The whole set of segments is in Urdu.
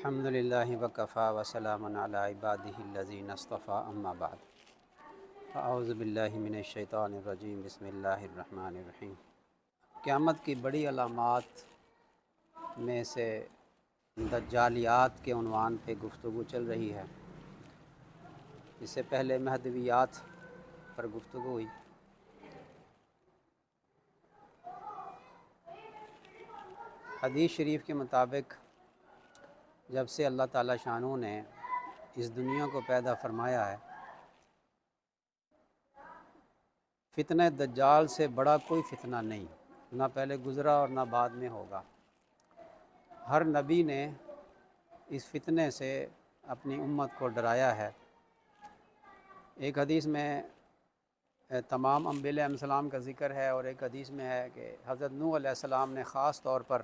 الحمدللہ وکفی وسلام علی عبادہ الذین اصطفیٰ اما بعد اعوذ باللہ من الشیطان الرجیم بسم اللہ الرحمن الرحیم۔ قیامت کی بڑی علامات میں سے دجالیات کے عنوان پہ گفتگو چل رہی ہے۔ اس سے پہلے مہدویات پر گفتگو ہوئی۔ حدیث شریف کے مطابق جب سے اللہ تعالیٰ شانہ نے اس دنیا کو پیدا فرمایا ہے، فتنہ دجال سے بڑا کوئی فتنہ نہیں، نہ پہلے گزرا اور نہ بعد میں ہوگا۔ ہر نبی نے اس فتنے سے اپنی امت کو ڈرایا ہے۔ ایک حدیث میں تمام انبیاء علیہ السلام کا ذکر ہے، اور ایک حدیث میں ہے کہ حضرت نوح علیہ السلام نے خاص طور پر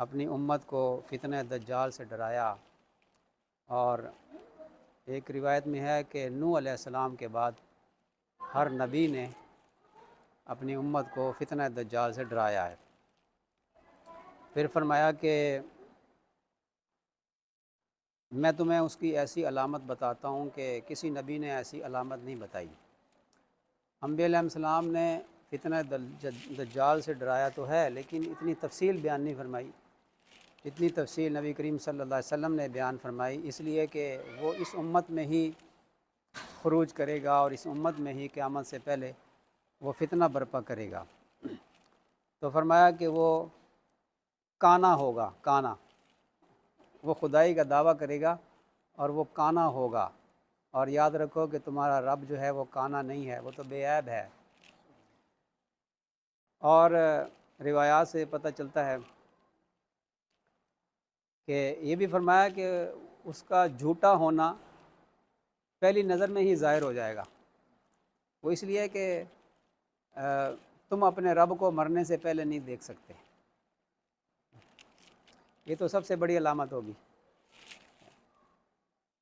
اپنی امت کو فتنہ دجال سے ڈرایا، اور ایک روایت میں ہے کہ نوح علیہ السلام کے بعد ہر نبی نے اپنی امت کو فتنہ دجال سے ڈرایا ہے۔ پھر فرمایا کہ میں تمہیں اس کی ایسی علامت بتاتا ہوں کہ کسی نبی نے ایسی علامت نہیں بتائی۔ انبیاء علیہ السلام نے فتنہ دجال سے ڈرایا تو ہے، لیکن اتنی تفصیل بیان نہیں فرمائی جتنی تفصیل نبی کریم صلی اللہ علیہ وسلم نے بیان فرمائی، اس لیے کہ وہ اس امت میں ہی خروج کرے گا اور اس امت میں ہی قیامت سے پہلے وہ فتنہ برپا کرے گا۔ تو فرمایا کہ وہ کانا ہوگا، کانا، وہ خدائی کا دعویٰ کرے گا اور وہ کانا ہوگا۔ اور یاد رکھو کہ تمہارا رب جو ہے وہ کانا نہیں ہے، وہ تو بے عیب ہے۔ اور روایات سے پتہ چلتا ہے کہ یہ بھی فرمایا کہ اس کا جھوٹا ہونا پہلی نظر میں ہی ظاہر ہو جائے گا۔ وہ اس لیے کہ تم اپنے رب کو مرنے سے پہلے نہیں دیکھ سکتے۔ یہ تو سب سے بڑی علامت ہوگی۔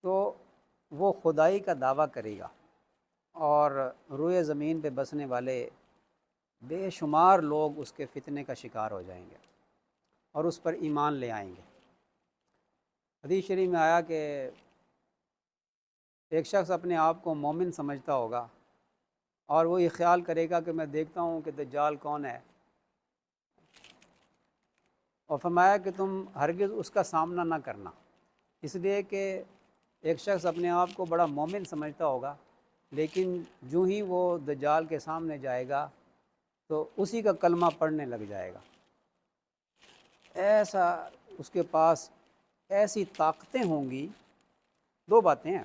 تو وہ خدائی کا دعویٰ کرے گا، اور روئے زمین پہ بسنے والے بے شمار لوگ اس کے فتنے کا شکار ہو جائیں گے اور اس پر ایمان لے آئیں گے۔ حدیث شریف میں آیا کہ ایک شخص اپنے آپ کو مومن سمجھتا ہوگا، اور وہ یہ خیال کرے گا کہ میں دیکھتا ہوں کہ دجال کون ہے، اور فرمایا کہ تم ہرگز اس کا سامنا نہ کرنا، اس لیے کہ ایک شخص اپنے آپ کو بڑا مومن سمجھتا ہوگا، لیکن جو ہی وہ دجال کے سامنے جائے گا تو اسی کا کلمہ پڑھنے لگ جائے گا۔ ایسا اس کے پاس ایسی طاقتیں ہوں گی۔ دو باتیں ہیں،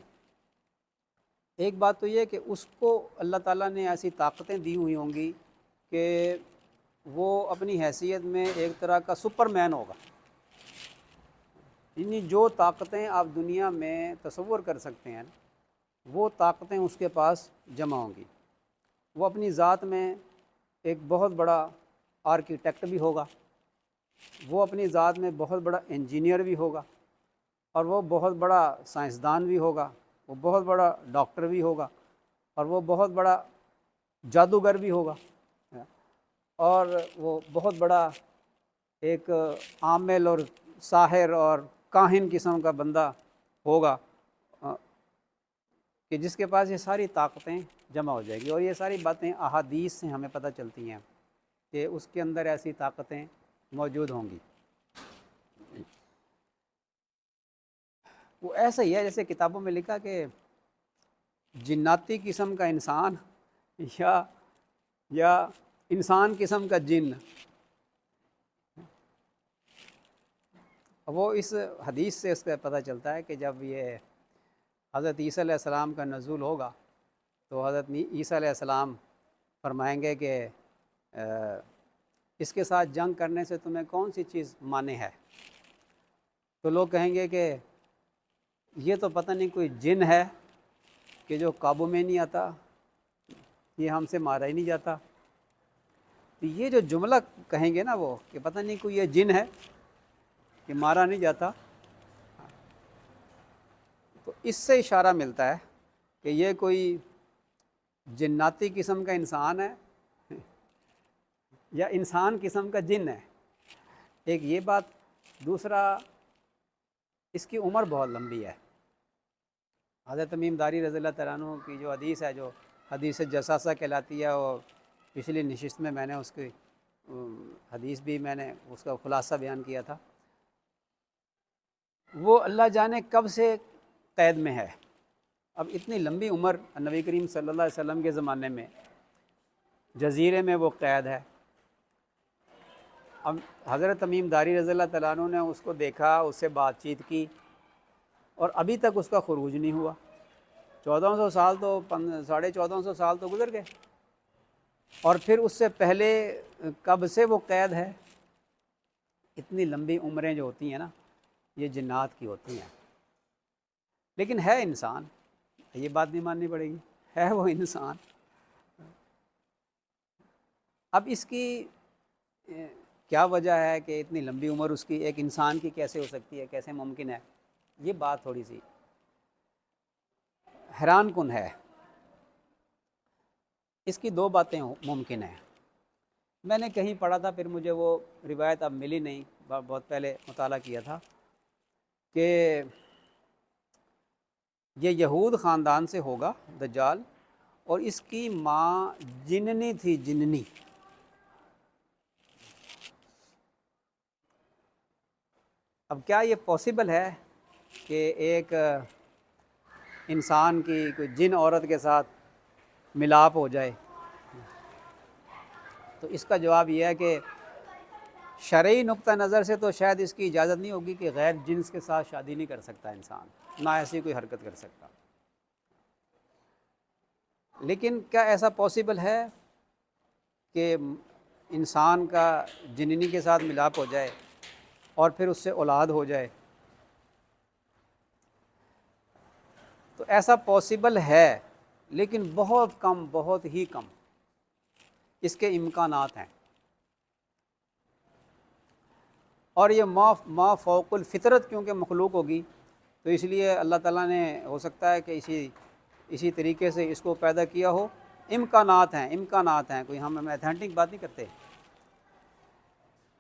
ایک بات تو یہ کہ اس کو اللہ تعالیٰ نے ایسی طاقتیں دی ہوئی ہوں گی کہ وہ اپنی حیثیت میں ایک طرح کا سپر مین ہوگا، یعنی جو طاقتیں آپ دنیا میں تصور کر سکتے ہیں وہ طاقتیں اس کے پاس جمع ہوں گی۔ وہ اپنی ذات میں ایک بہت بڑا آرکیٹیکٹ بھی ہوگا، وہ اپنی ذات میں بہت بڑا انجینئر بھی ہوگا، اور وہ بہت بڑا سائنسدان بھی ہوگا، وہ بہت بڑا ڈاکٹر بھی ہوگا، اور وہ بہت بڑا جادوگر بھی ہوگا، اور وہ بہت بڑا ایک عامل اور ساحر اور کاہن قسم کا بندہ ہوگا، کہ جس کے پاس یہ ساری طاقتیں جمع ہو جائے گی۔ اور یہ ساری باتیں احادیث سے ہمیں پتہ چلتی ہیں کہ اس کے اندر ایسی طاقتیں موجود ہوں گی۔ وہ ایسا ہی ہے جیسے کتابوں میں لکھا کہ جناتی قسم کا انسان یا انسان قسم کا جن۔ وہ اس حدیث سے اس کا پتہ چلتا ہے کہ جب یہ حضرت عیسیٰ علیہ السلام کا نزول ہوگا تو حضرت عیسیٰ علیہ السلام فرمائیں گے کہ اس کے ساتھ جنگ کرنے سے تمہیں کون سی چیز مانے ہے؟ تو لوگ کہیں گے کہ یہ تو پتہ نہیں کوئی جن ہے کہ جو قابو میں نہیں آتا، یہ ہم سے مارا ہی نہیں جاتا۔ تو یہ جو جملہ کہیں گے نا وہ کہ پتہ نہیں کوئی یہ جن ہے کہ مارا نہیں جاتا، تو اس سے اشارہ ملتا ہے کہ یہ کوئی جناتی قسم کا انسان ہے یا انسان قسم کا جن ہے۔ ایک یہ بات۔ دوسرا، اس کی عمر بہت لمبی ہے۔ حضرت تمیم داری رضی اللہ تعالیٰ عنہ کی جو حدیث ہے، جو حدیث جساسہ کہلاتی ہے، اور پچھلی نشست میں نے اس کی حدیث بھی میں نے اس کا خلاصہ بیان کیا تھا، وہ اللہ جانے کب سے قید میں ہے۔ اب اتنی لمبی عمر نبی کریم صلی اللہ علیہ وسلم کے زمانے میں جزیرے میں وہ قید ہے۔ اب حضرت تمیم داری رضی اللہ تعالیٰ عنہ نے اس کو دیکھا، اس سے بات چیت کی، اور ابھی تک اس کا خروج نہیں ہوا۔ 1400 سال تو 1450 سال تو گزر گئے، اور پھر اس سے پہلے کب سے وہ قید ہے۔ اتنی لمبی عمریں جو ہوتی ہیں نا، یہ جنات کی ہوتی ہیں، لیکن ہے انسان، یہ بات نہیں ماننی پڑے گی، ہے وہ انسان۔ اب اس کی کیا وجہ ہے کہ اتنی لمبی عمر اس کی ایک انسان کی کیسے ہو سکتی ہے، کیسے ممکن ہے، یہ بات تھوڑی سی حیران کن ہے۔ اس کی دو باتیں ممکن ہیں۔ میں نے کہیں پڑھا تھا، پھر مجھے وہ روایت اب ملی نہیں، بہت پہلے مطالعہ کیا تھا، کہ یہ یہود خاندان سے ہوگا دجال، اور اس کی ماں جننی تھی، جننی۔ اب کیا یہ پاسبل ہے کہ ایک انسان کی کوئی جن عورت کے ساتھ ملاپ ہو جائے؟ تو اس کا جواب یہ ہے کہ شرعی نقطہ نظر سے تو شاید اس کی اجازت نہیں ہوگی کہ غیر جنس کے ساتھ شادی نہیں کر سکتا انسان، نہ ایسی کوئی حرکت کر سکتا۔ لیکن کیا ایسا پاسبل ہے کہ انسان کا جننی کے ساتھ ملاپ ہو جائے اور پھر اس سے اولاد ہو جائے؟ تو ایسا پاسبل ہے، لیکن بہت کم، بہت ہی کم اس کے امکانات ہیں، اور یہ ما فوق الفطرت کیونکہ مخلوق ہوگی، تو اس لیے اللہ تعالیٰ نے ہو سکتا ہے کہ اسی طریقے سے اس کو پیدا کیا ہو۔ امکانات ہیں، امکانات ہیں، کوئی ہم ایتھینٹک بات نہیں کرتے۔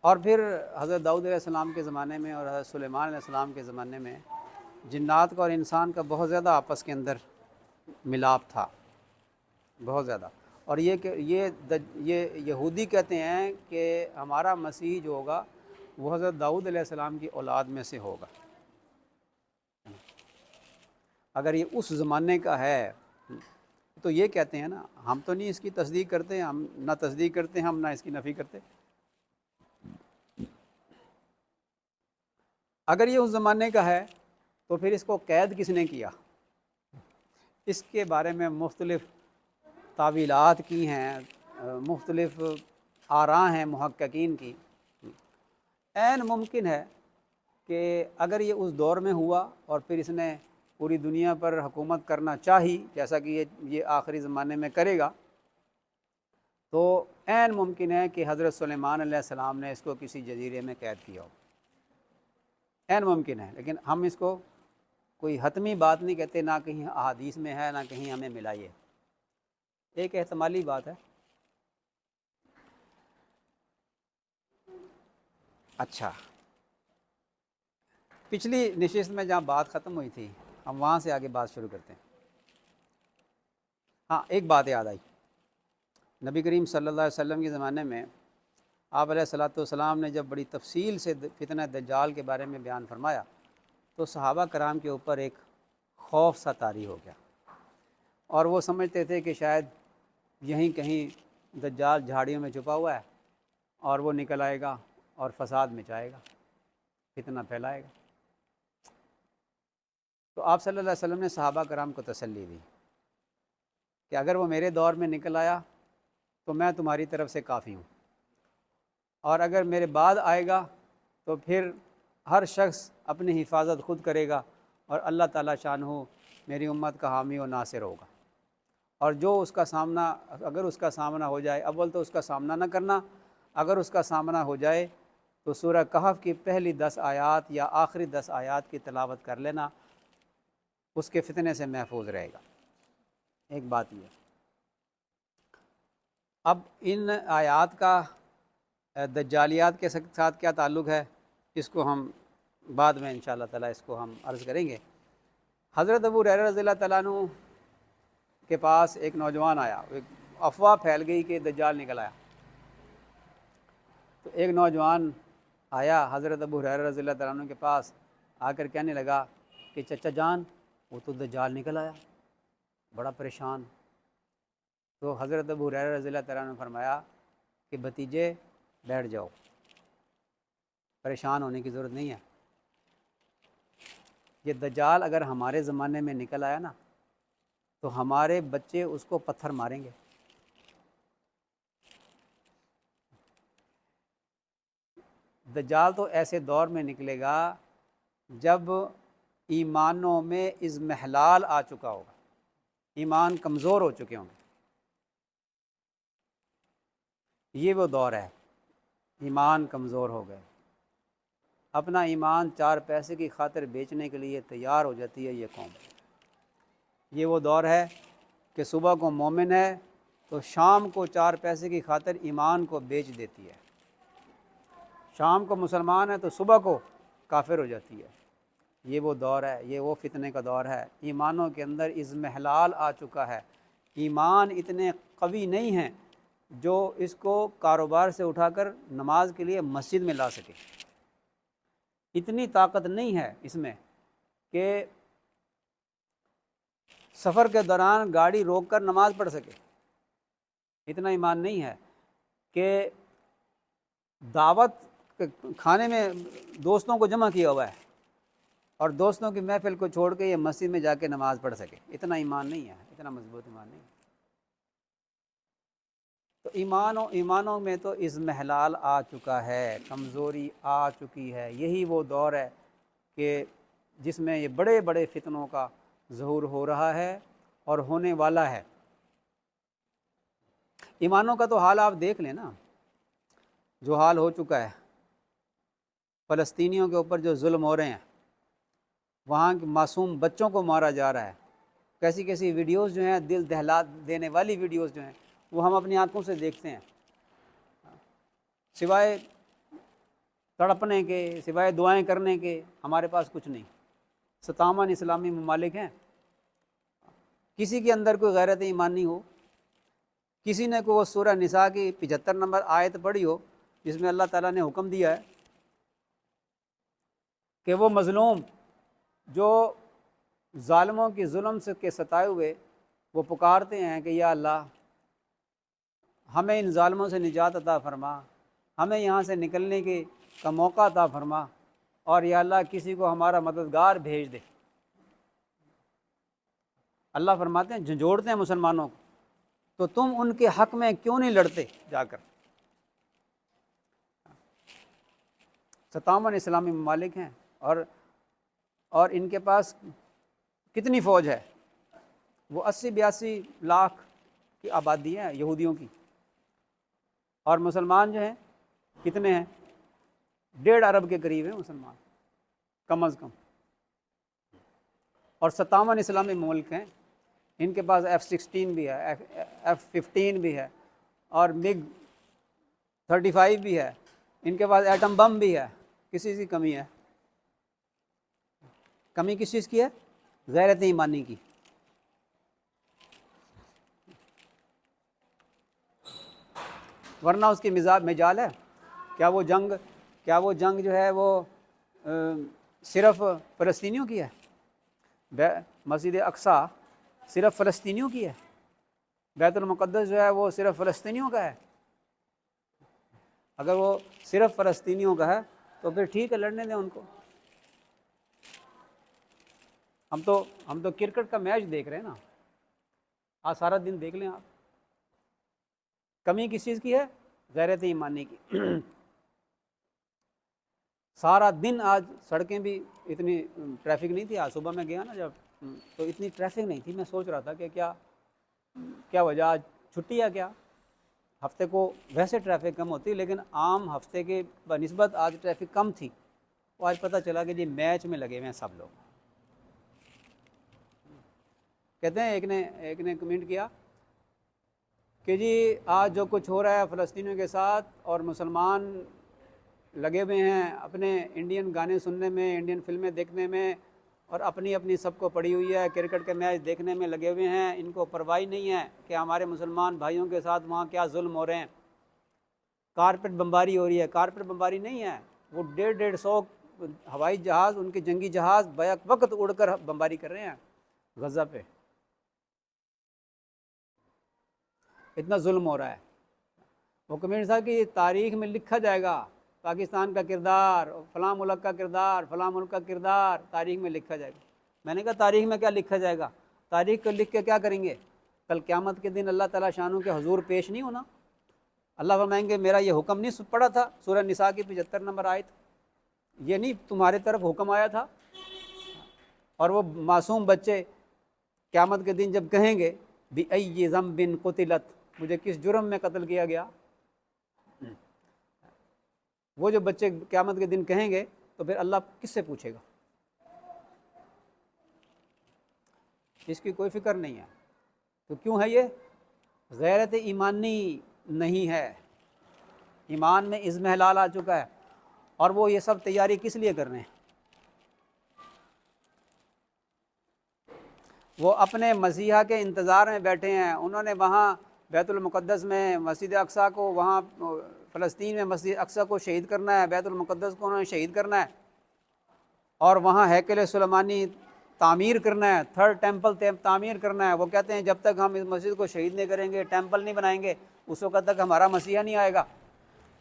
اور پھر حضرت داؤد علیہ السلام کے زمانے میں اور حضرت سلیمان علیہ السلام کے زمانے میں جنات کا اور انسان کا بہت زیادہ آپس کے اندر ملاپ تھا، بہت زیادہ۔ اور یہ کہ یہ یہودی کہتے ہیں کہ ہمارا مسیح جو ہوگا وہ حضرت داؤد علیہ السلام کی اولاد میں سے ہوگا۔ اگر یہ اس زمانے کا ہے تو یہ کہتے ہیں نا، ہم تو نہیں اس کی تصدیق کرتے، ہم نہ تصدیق کرتے، ہم نہ اس کی نفی کرتے۔ اگر یہ اس زمانے کا ہے تو پھر اس کو قید کس نے کیا؟ اس کے بارے میں مختلف تعویلات کی ہیں، مختلف آراء ہیں محققین کی۔ عین ممکن ہے کہ اگر یہ اس دور میں ہوا اور پھر اس نے پوری دنیا پر حکومت کرنا چاہی، جیسا کہ یہ آخری زمانے میں کرے گا، تو عین ممکن ہے کہ حضرت سلیمان علیہ السلام نے اس کو کسی جزیرے میں قید کیا ہو، عین ممکن ہے۔ لیکن ہم اس کو کوئی حتمی بات نہیں کہتے، نہ کہیں احادیث میں ہے، نہ کہیں ہمیں ملائی ہے، ایک احتمالی بات ہے۔ اچھا، پچھلی نشست میں جہاں بات ختم ہوئی تھی، ہم وہاں سے آگے بات شروع کرتے ہیں۔ ہاں، ایک بات یاد آئی، نبی کریم صلی اللہ علیہ وسلم کے زمانے میں آپ علیہ الصلاۃ والسلام نے جب بڑی تفصیل سے فتنہ دجال کے بارے میں بیان فرمایا تو صحابہ کرام کے اوپر ایک خوف سا طاری ہو گیا، اور وہ سمجھتے تھے کہ شاید یہیں کہیں دجال جھاڑیوں میں چھپا ہوا ہے اور وہ نکل آئے گا اور فساد مچائے گا، فتنہ پھیلائے گا۔ تو آپ صلی اللہ علیہ وسلم نے صحابہ کرام کو تسلی دی کہ اگر وہ میرے دور میں نکل آیا تو میں تمہاری طرف سے کافی ہوں، اور اگر میرے بعد آئے گا تو پھر ہر شخص اپنی حفاظت خود کرے گا، اور اللہ تعالیٰ شانہ میری امت کا حامی و ناصر ہوگا۔ اور جو اس کا سامنا، اگر اس کا سامنا ہو جائے، اول تو اس کا سامنا نہ کرنا، اگر اس کا سامنا ہو جائے تو سورہ کہف کی پہلی 10 آیات یا آخری 10 آیات کی تلاوت کر لینا، اس کے فتنے سے محفوظ رہے گا۔ ایک بات یہ، اب ان آیات کا دجالیات کے ساتھ کیا تعلق ہے، اس کو ہم بعد میں انشاءاللہ تعالیٰ اس کو ہم عرض کریں گے۔ حضرت ابو ہریرہ رضی اللہ تعالیٰ عنہ کے پاس ایک نوجوان آیا، ایک افواہ پھیل گئی کہ دجال نکل آیا، تو ایک نوجوان آیا حضرت ابو ہریرہ رضی اللہ تعالیٰ عنہ کے پاس، آ کر کہنے لگا کہ چچا جان وہ تو دجال نکل آیا، بڑا پریشان۔ تو حضرت ابو ہریرہ رضی اللہ تعالیٰ عنہ نے فرمایا کہ بھتیجے بیٹھ جاؤ، پریشان ہونے کی ضرورت نہیں ہے، یہ دجال اگر ہمارے زمانے میں نکل آیا نا تو ہمارے بچے اس کو پتھر ماریں گے۔ دجال تو ایسے دور میں نکلے گا جب ایمانوں میں اضمحلال آ چکا ہوگا، ایمان کمزور ہو چکے ہوں گے۔ یہ وہ دور ہے، ایمان کمزور ہو گئے، اپنا ایمان 4 پیسے کی خاطر بیچنے کے لیے تیار ہو جاتی ہے یہ قوم۔ یہ وہ دور ہے کہ صبح کو مومن ہے تو شام کو 4 پیسے کی خاطر ایمان کو بیچ دیتی ہے، شام کو مسلمان ہے تو صبح کو کافر ہو جاتی ہے۔ یہ وہ دور ہے، یہ وہ فتنے کا دور ہے، ایمانوں کے اندر اضمحلال آ چکا ہے، ایمان اتنے قوی نہیں ہیں جو اس کو کاروبار سے اٹھا کر نماز کے لیے مسجد میں لا سکے، اتنی طاقت نہیں ہے اس میں کہ سفر کے دوران گاڑی روک کر نماز پڑھ سکے، اتنا ایمان نہیں ہے کہ دعوت کھانے میں دوستوں کو جمع کیا ہوا ہے اور دوستوں کی محفل کو چھوڑ کے یہ مسجد میں جا کے نماز پڑھ سکے، اتنا ایمان نہیں ہے، اتنا مضبوط ایمان نہیں ہے۔ تو ایمانوں میں تو اضمحلال آ چکا ہے، کمزوری آ چکی ہے۔ یہی وہ دور ہے کہ جس میں یہ بڑے بڑے فتنوں کا ظہور ہو رہا ہے اور ہونے والا ہے۔ ایمانوں کا تو حال آپ دیکھ لیں نا، جو حال ہو چکا ہے، فلسطینیوں کے اوپر جو ظلم ہو رہے ہیں، وہاں کے معصوم بچوں کو مارا جا رہا ہے، کیسی کیسی ویڈیوز جو ہیں دل دہلا دینے والی ویڈیوز جو ہیں وہ ہم اپنی آنکھوں سے دیکھتے ہیں، سوائے تڑپنے کے، سوائے دعائیں کرنے کے ہمارے پاس کچھ نہیں۔ 57 اسلامی ممالک ہیں، کسی کے اندر کوئی غیرت ایمانی ہو، کسی نے کو وہ سورہ نساء کی 75 نمبر آیت پڑھی ہو جس میں اللہ تعالیٰ نے حکم دیا ہے کہ وہ مظلوم جو ظالموں کی ظلم سے کے ستائے ہوئے وہ پکارتے ہیں کہ یا اللہ ہمیں ان ظالموں سے نجات عطا فرما، ہمیں یہاں سے نکلنے کا موقع عطا فرما، اور یا اللہ کسی کو ہمارا مددگار بھیج دے۔ اللہ فرماتے ہیں جھنجھوڑتے ہیں مسلمانوں کو، تو تم ان کے حق میں کیوں نہیں لڑتے جا کر؟ 57 اسلامی ممالک ہیں اور ان کے پاس کتنی فوج ہے؟ وہ 80-82 لاکھ کی آبادی ہے یہودیوں کی، اور مسلمان جو ہیں کتنے ہیں؟ 1.5 ارب کے قریب ہیں مسلمان کم از کم، اور 57 اسلامی ملک ہیں، ان کے پاس F-16 بھی ہے، F-15 بھی ہے، اور MiG-35 بھی ہے، ان کے پاس ایٹم بم بھی ہے۔ کس چیز کی کمی ہے؟ کمی کس چیز کی ہے؟ غیرت ایمانی کی۔ ورنہ اس کی مجال ہے؟ کیا وہ جنگ جو ہے وہ صرف فلسطینیوں کی ہے؟ مسجد اقصیٰ صرف فلسطینیوں کی ہے؟ بیت المقدس جو ہے وہ صرف فلسطینیوں کا ہے؟ اگر وہ صرف فلسطینیوں کا ہے تو پھر ٹھیک ہے، لڑنے دیں ان کو۔ ہم تو کرکٹ کا میچ دیکھ رہے ہیں نا، آج سارا دن دیکھ لیں آپ۔ کمی کس چیز کی ہے؟ غیرت ایمانی کی۔ سارا دن آج سڑکیں بھی اتنی ٹریفک نہیں تھی، آج صبح میں گیا نا جب تو اتنی ٹریفک نہیں تھی، میں سوچ رہا تھا کہ کیا وجہ، آج چھٹی ہے کیا؟ ہفتے کو ویسے ٹریفک کم ہوتی لیکن عام ہفتے کے بنسبت آج ٹریفک کم تھی، وہ آج پتہ چلا کہ جی میچ میں لگے ہوئے ہیں سب لوگ۔ کہتے ہیں ایک نے کمنٹ کیا کہ جی آج جو کچھ ہو رہا ہے فلسطینیوں کے ساتھ اور مسلمان لگے ہوئے ہیں اپنے انڈین گانے سننے میں، انڈین فلمیں دیکھنے میں، اور اپنی اپنی سب کو پڑی ہوئی ہے، کرکٹ کے میچ دیکھنے میں لگے ہوئے ہیں۔ ان کو پرواہ نہیں ہے کہ ہمارے مسلمان بھائیوں کے ساتھ وہاں کیا ظلم ہو رہے ہیں۔ کارپیٹ بمباری ہو رہی ہے، کارپیٹ بمباری نہیں ہے، وہ 150 ہوائی جہاز، ان کے جنگی جہاز بیک وقت اڑ کر بمباری کر رہے ہیں غزہ پہ۔ اتنا ظلم ہو رہا ہے۔ وہ کمیونٹی صاحب کی تاریخ میں لکھا جائے گا، پاکستان کا کردار، فلاں ملک کا کردار، فلاں ملک کا کردار تاریخ میں لکھا جائے گا۔ میں نے کہا تاریخ میں کیا لکھا جائے گا؟ تاریخ کو لکھ کے کیا کریں گے؟ کل قیامت کے دن اللہ تعالیٰ شانوں کے حضور پیش نہیں ہونا۔ اللہ فرمائیں گے میرا یہ حکم نہیں پڑا تھا؟ سورہ نساء کی 75 نمبر آیت، یہ نہیں تمہارے طرف حکم آیا تھا؟ اور وہ معصوم بچے قیامت کے دن جب کہیں گے بِأَيِّ ذَنبٍ قُتِلَتْ، مجھے کس جرم میں قتل کیا گیا، وہ جو بچے قیامت کے دن کہیں گے تو پھر اللہ کس سے پوچھے گا؟ اس کی کوئی فکر نہیں ہے۔ تو کیوں ہے یہ؟ غیرت ایمانی نہیں ہے، ایمان میں اضمحلال آ چکا ہے، اور وہ یہ سب تیاری کس لیے کر رہے ہیں؟ وہ اپنے مسیحا کے انتظار میں بیٹھے ہیں۔ انہوں نے وہاں بیت المقدس میں مسجد اقصیٰ کو، وہاں فلسطین میں مسجد اقصیٰ کو شہید کرنا ہے، بیت المقدس کو انہوں نے شہید کرنا ہے، اور وہاں ہیکل سلیمانی تعمیر کرنا ہے، تھرڈ ٹیمپل تعمیر کرنا ہے۔ وہ کہتے ہیں جب تک ہم اس مسجد کو شہید نہیں کریں گے، ٹیمپل نہیں بنائیں گے، اس وقت تک ہمارا مسیحا نہیں آئے گا۔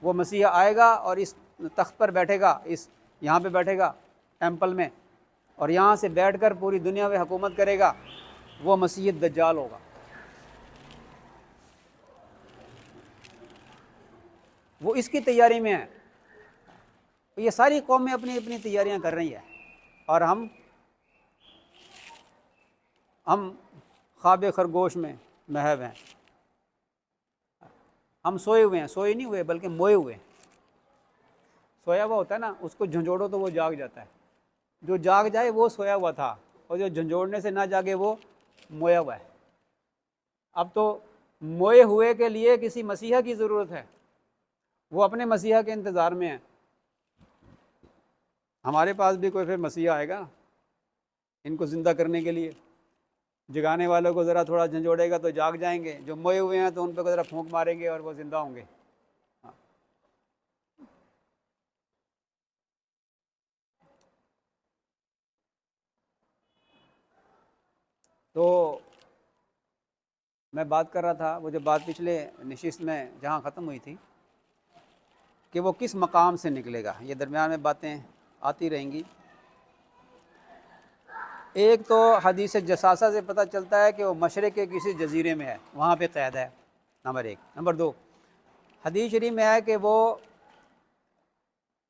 وہ مسیحا آئے گا اور اس تخت پر بیٹھے گا، یہاں پہ بیٹھے گا ٹیمپل میں، اور یہاں سے بیٹھ کر پوری دنیا میں حکومت کرے گا۔ وہ مسیح دجال ہوگا۔ وہ اس کی تیاری میں ہے۔ یہ ساری قومیں اپنی اپنی تیاریاں کر رہی ہیں، اور ہم خواب خرگوش میں محو ہیں۔ ہم سوئے ہوئے ہیں، سوئے نہیں ہوئے بلکہ موئے ہوئے ہیں۔ سویا ہوا ہوتا ہے نا، اس کو جھنجھوڑو تو وہ جاگ جاتا ہے۔ جو جاگ جائے وہ سویا ہوا تھا، اور جو جھنجھوڑنے سے نہ جاگے وہ مویا ہوا ہے۔ اب تو موئے ہوئے کے لیے کسی مسیحا کی ضرورت ہے، وہ اپنے مسیحا کے انتظار میں ہیں۔ ہمارے پاس بھی کوئی پھر مسیحا آئے گا ان کو زندہ کرنے کے لیے۔ جگانے والوں کو ذرا تھوڑا جھنجھوڑے گا تو جاگ جائیں گے، جو موئے ہوئے ہیں تو ان پہ ذرا پھونک ماریں گے اور وہ زندہ ہوں گے۔ تو میں بات کر رہا تھا، وہ جو بات پچھلے نشست میں جہاں ختم ہوئی تھی کہ وہ کس مقام سے نکلے گا، یہ درمیان میں باتیں آتی رہیں گی۔ ایک تو حدیث جساسہ سے پتہ چلتا ہے کہ وہ مشرق کے کسی جزیرے میں ہے، وہاں پہ قید ہے، نمبر ایک۔ نمبر دو، حدیث شریف میں ہے کہ وہ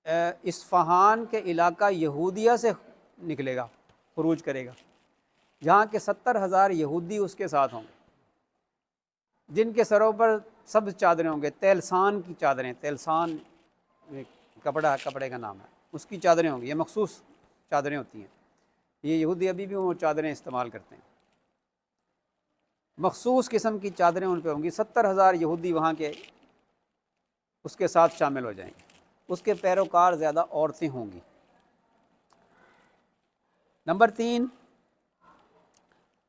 اصفہان کے علاقہ یہودیہ سے نکلے گا، خروج کرے گا، جہاں کے 70,000 یہودی اس کے ساتھ ہوں گے، جن کے سروں پر سبز چادریں ہوں گے، تیلسان کی چادریں، تیلسان کپڑے کا نام ہے، اس کی چادریں ہوں گی۔ یہ مخصوص چادریں ہوتی ہیں، یہ یہودی ابھی بھی وہ چادریں استعمال کرتے ہیں، مخصوص قسم کی چادریں ان پہ ہوں گی۔ 70,000 یہودی وہاں کے اس کے ساتھ شامل ہو جائیں گے۔ اس کے پیروکار زیادہ عورتیں ہوں گی۔ نمبر 3،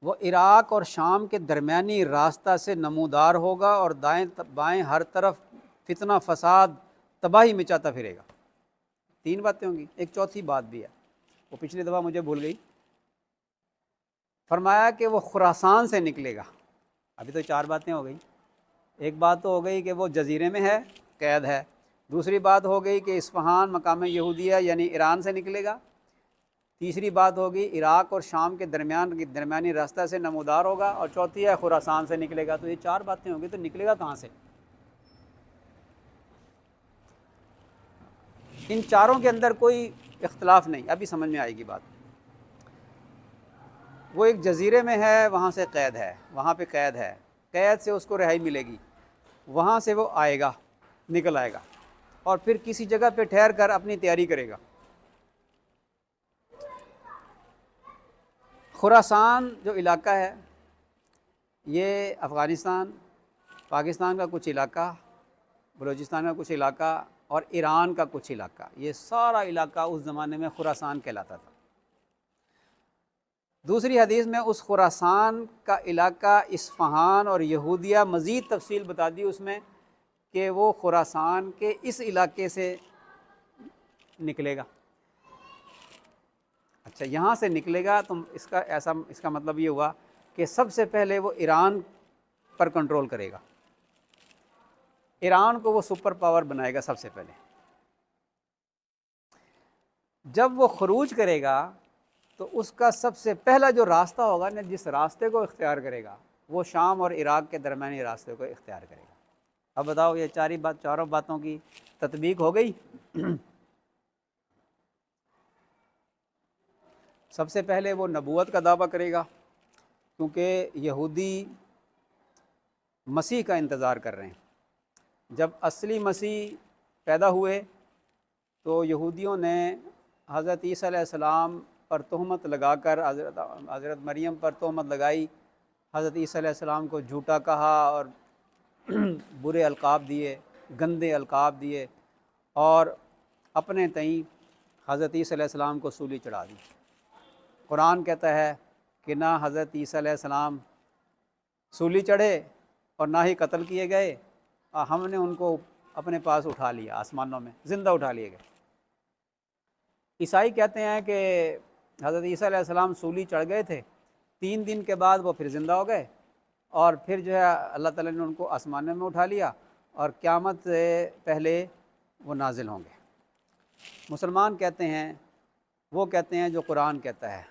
وہ عراق اور شام کے درمیانی راستہ سے نمودار ہوگا، اور دائیں بائیں ہر طرف فتنہ فساد تباہی مچاتا پھرے گا۔ 3 باتیں ہوں گی۔ ایک چوتھی بات بھی ہے، وہ پچھلی دفعہ مجھے بھول گئی۔ فرمایا کہ وہ خراسان سے نکلے گا۔ ابھی تو 4 باتیں ہو گئی۔ ایک بات تو ہو گئی کہ وہ جزیرے میں ہے، قید ہے۔ دوسری بات ہو گئی کہ اصفہان مقام یہودیہ یعنی ایران سے نکلے گا۔ تیسری بات ہوگی عراق اور شام کے درمیانی راستہ سے نمودار ہوگا، اور چوتھی ہے خراسان سے نکلے گا۔ تو یہ 4 باتیں ہوں گی، تو نکلے گا کہاں سے؟ ان چاروں کے اندر کوئی اختلاف نہیں، ابھی سمجھ میں آئے گی بات۔ وہ ایک جزیرے میں ہے، وہاں سے قید ہے، وہاں پہ قید ہے، قید سے اس کو رہائی ملے گی، وہاں سے وہ آئے گا، نکل آئے گا، اور پھر کسی جگہ پہ ٹھہر کر اپنی تیاری کرے گا۔ خراسان جو علاقہ ہے یہ افغانستان، پاکستان کا کچھ علاقہ، بلوچستان کا کچھ علاقہ، اور ایران کا کچھ علاقہ، یہ سارا علاقہ اس زمانے میں خراسان کہلاتا تھا۔ دوسری حدیث میں اس خراسان کا علاقہ اصفہان اور یہودیہ مزید تفصیل بتا دی اس میں کہ وہ خراسان کے اس علاقے سے نکلے گا۔ اچھا، یہاں سے نکلے گا تو اس کا مطلب یہ ہوا کہ سب سے پہلے وہ ایران پر کنٹرول کرے گا، ایران کو وہ سپر پاور بنائے گا سب سے پہلے۔ جب وہ خروج کرے گا تو اس کا سب سے پہلا جو راستہ ہوگا نا، جس راستے کو اختیار کرے گا وہ شام اور عراق کے درمیانی راستے کو اختیار کرے گا۔ اب بتاؤ، یہ چاروں باتوں کی تطبیق ہو گئی۔ سب سے پہلے وہ نبوت کا دعویٰ کرے گا، کیونکہ یہودی مسیح کا انتظار کر رہے ہیں۔ جب اصلی مسیح پیدا ہوئے تو یہودیوں نے حضرت عیسیٰ علیہ السلام پر تہمت لگا کر حضرت مریم پر تہمت لگائی، حضرت عیسیٰ علیہ السلام کو جھوٹا کہا اور برے القاب دیے، گندے القاب دیے، اور اپنے تئیں حضرت عیسیٰ علیہ السلام کو سولی چڑھا دی۔ قرآن کہتا ہے کہ نہ حضرت عیسیٰ علیہ السلام سولی چڑھے اور نہ ہی قتل کیے گئے، ہم نے ان کو اپنے پاس اٹھا لیا، آسمانوں میں زندہ اٹھا لیے گئے۔ عیسائی کہتے ہیں کہ حضرت عیسیٰ علیہ السلام سولی چڑھ گئے تھے، 3 دن کے بعد وہ پھر زندہ ہو گئے، اور پھر جو ہے اللہ تعالیٰ نے ان کو آسمانوں میں اٹھا لیا، اور قیامت سے پہلے وہ نازل ہوں گے۔ مسلمان کہتے ہیں جو قرآن کہتا ہے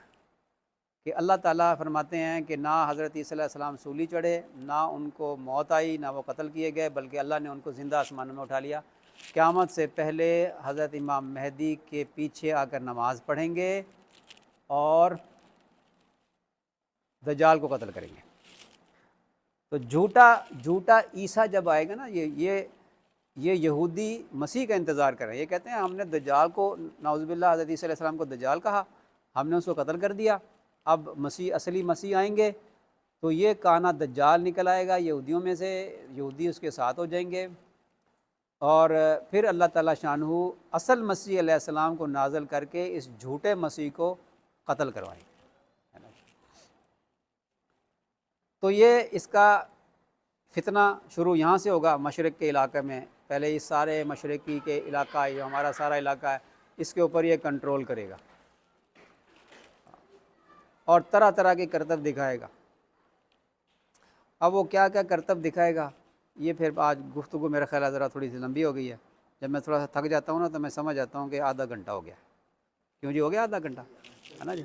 کہ اللہ تعالیٰ فرماتے ہیں کہ نہ حضرت عیسیٰ علیہ السلام سولی چڑھے، نہ ان کو موت آئی، نہ وہ قتل کیے گئے، بلکہ اللہ نے ان کو زندہ آسمانوں میں اٹھا لیا۔ قیامت سے پہلے حضرت امام مہدی کے پیچھے آ کر نماز پڑھیں گے اور دجال کو قتل کریں گے۔ تو جھوٹا عیسیٰ جب آئے گا نا، یہ یہودی مسیح کا انتظار کر رہے ہیں۔ یہ کہتے ہیں ہم نے دجال کو، نعوذ باللہ، حضرت عیسیٰ علیہ السلام کو دجال کہا، ہم نے اس کو قتل کر دیا، اب اصلی مسیح آئیں گے تو یہ کانا دجال نکل آئے گا یہودیوں میں سے، یہودی اس کے ساتھ ہو جائیں گے، اور پھر اللہ تعالیٰ شانہ اصل مسیح علیہ السلام کو نازل کر کے اس جھوٹے مسیح کو قتل کروائیں گے۔ تو یہ اس کا فتنہ شروع یہاں سے ہوگا، مشرق کے علاقے میں۔ پہلے اس سارے مشرقی کے علاقہ، یہ ہمارا سارا علاقہ ہے، اس کے اوپر یہ کنٹرول کرے گا اور طرح طرح کے کرتب دکھائے گا۔ اب وہ کیا کیا کرتب دکھائے گا، یہ پھر آج گفتگو میرا خیال ہے ذرا تھوڑی سی لمبی ہو گئی ہے۔ جب میں تھوڑا سا تھک جاتا ہوں نا تو میں سمجھ جاتا ہوں کہ آدھا گھنٹہ ہو گیا۔ کیوں جی، ہو گیا آدھا گھنٹہ، ہے نا جی؟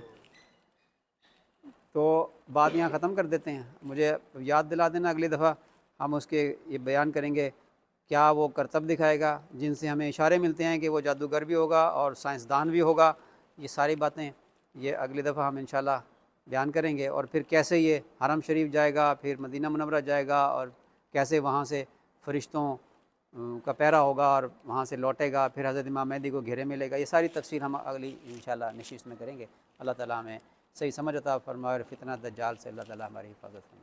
تو بات یہاں ختم کر دیتے ہیں۔ مجھے یاد دلا دینا اگلی دفعہ ہم اس کے یہ بیان کریں گے کیا وہ کرتب دکھائے گا جن سے ہمیں اشارے ملتے ہیں کہ وہ جادوگر بھی ہوگا اور سائنسدان بھی ہوگا۔ یہ ساری باتیں یہ اگلی دفعہ ہم انشاءاللہ بیان کریں گے، اور پھر کیسے یہ حرم شریف جائے گا، پھر مدینہ منورہ جائے گا، اور کیسے وہاں سے فرشتوں کا پیرا ہوگا اور وہاں سے لوٹے گا، پھر حضرت امام مہدی کو گھیرے ملے گا۔ یہ ساری تفصیل ہم اگلی انشاءاللہ نشست میں کریں گے۔ اللہ تعالیٰ ہمیں صحیح سمجھ عطا فرمائے اور فتنہ دجال سے اللہ تعالیٰ ہماری حفاظت فرمائے۔